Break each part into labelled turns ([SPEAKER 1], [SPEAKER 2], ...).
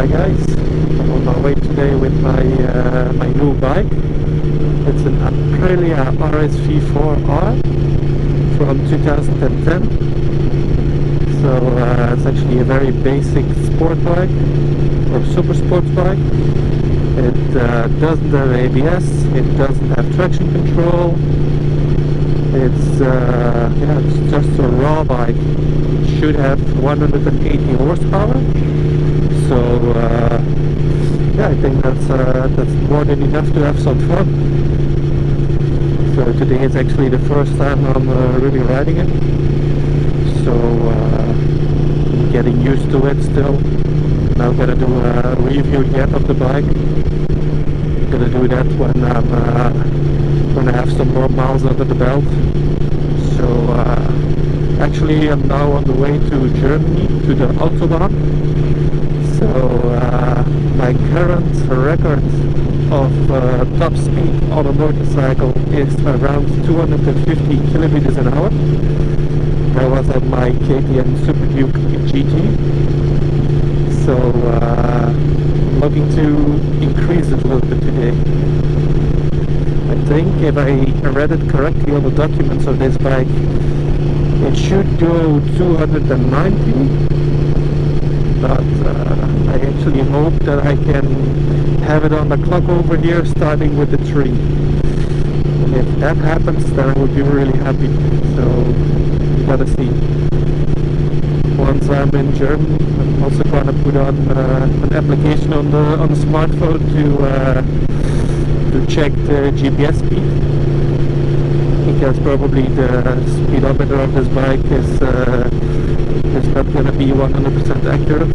[SPEAKER 1] Hi guys, I'm on my way today with my my new bike. It's an Aprilia RSV4R from 2010. So it's actually a very basic sport bike or super sports bike. It doesn't have ABS, it doesn't have traction control. It's just a raw bike. It should have 180 horsepower. So I think that's more than enough to have some fun. So today is actually the first time I'm really riding it. So I'm getting used to it still. Now I'm gonna do a review yet of the bike. I'm gonna do that when I have some more miles under the belt. So actually I'm now on the way to Germany, to the Autobahn. So my current record of top speed on a motorcycle is around 250 kilometers an hour. That was on my KTM Super Duke GT. So I'm looking to increase it a little bit today. I think if I read it correctly on the documents of this bike, it should go 290. But I actually hope that I can have it on the clock over here starting with the 3. And if that happens, then I would be really happy. So we gotta see. Once I'm in Germany, I'm also gonna put on an application on the smartphone to check the GPS speed, because probably the speedometer of this bike is not going to be 100% accurate.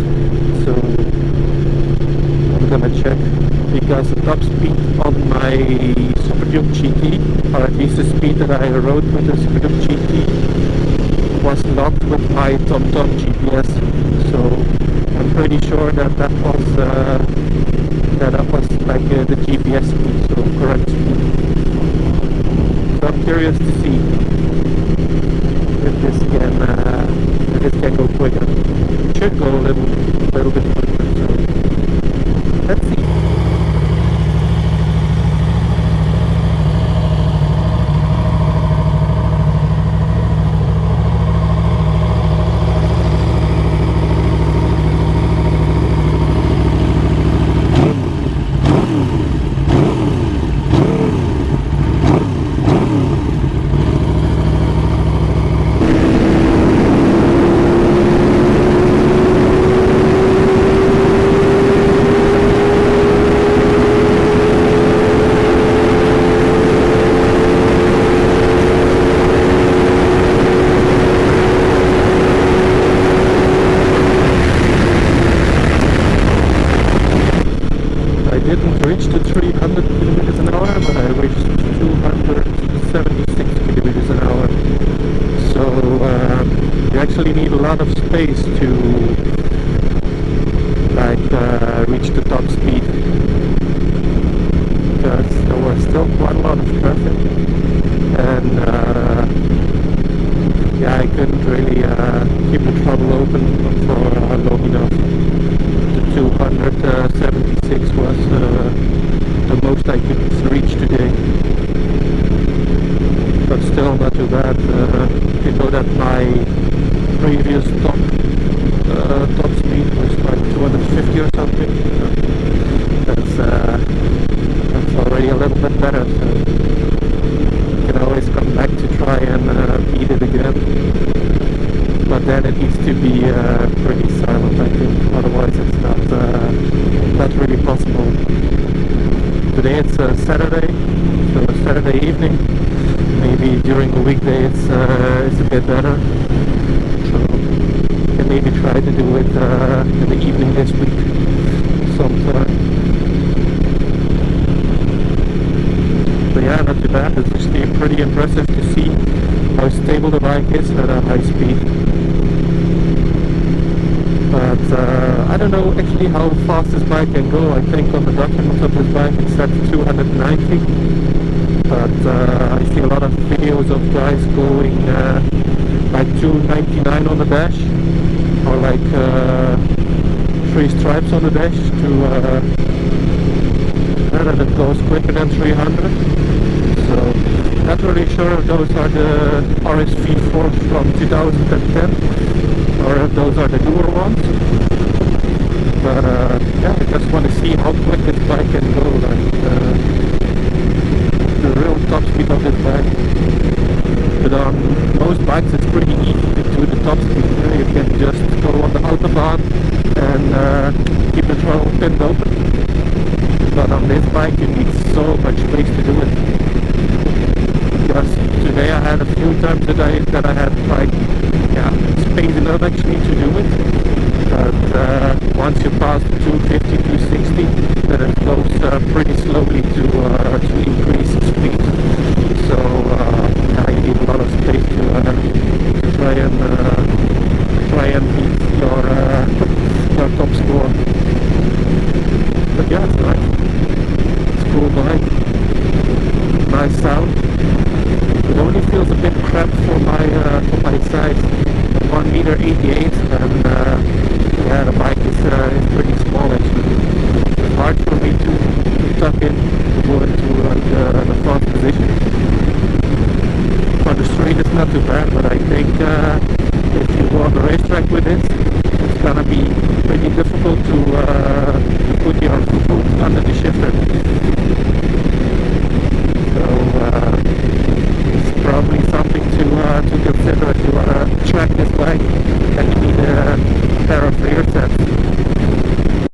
[SPEAKER 1] So I'm going to check, because the top speed on my Super Duke GT, or at least the speed that I rode with the Super Duke GT, was locked with my TomTom GPS. So I'm pretty sure that was like the GPS speed, so correct speed. So I'm curious to see if this can go quicker. It should go a little bit quicker, so let's see. Reached to 300 kilometers an hour, but I reached 276 kilometers an hour. So you actually need a lot of space to reach the top speed, because there was still quite a lot of traffic, and I couldn't really keep the throttle open for long enough. The 276 was the most I could reach today, but still not too bad. You know that my previous top speed was like 250 or something. That's already a little bit better. So you can always come back to try and beat it again. But then it needs to be pretty silent, I think. Otherwise, it's not really possible. Today it's a Saturday, so a Saturday evening. Maybe during the weekday it's a bit better. So I can maybe try to do it in the evening this week sometime. But yeah, not too bad. It's actually pretty impressive to see how stable the bike is at a high speed. But I don't know actually how fast this bike can go. I think on the documents of this bike it's set to 290. But I see a lot of videos of guys going like 299 on the dash, or like 3 stripes on the dash to that it goes quicker than 300. So not really sure if those are the RSV4 from 2010 or if those are the newer ones. But yeah, I just want to see how quick this bike can go, like the real top speed of this bike. But on most bikes it's pretty easy to do the top speed. You can just go on the autobahn and keep the throttle pinned open. But on this bike you need so much space to do it. Because today I had a few times that I had like space enough actually to do it. But once you pass 250, 260, then it goes pretty slowly to increase speed. So you need a lot of space to try and beat your top score. But yeah, it's nice. It's a cool bike. Nice sound. It only feels a bit cramped for my size. 1.88 m, and yeah, the bike is pretty small actually. It's hard for me to tuck in to go into the front position. For the street it's not too bad, but I think if you go on the racetrack with it, it's gonna be pretty difficult to put your foot under the shifter.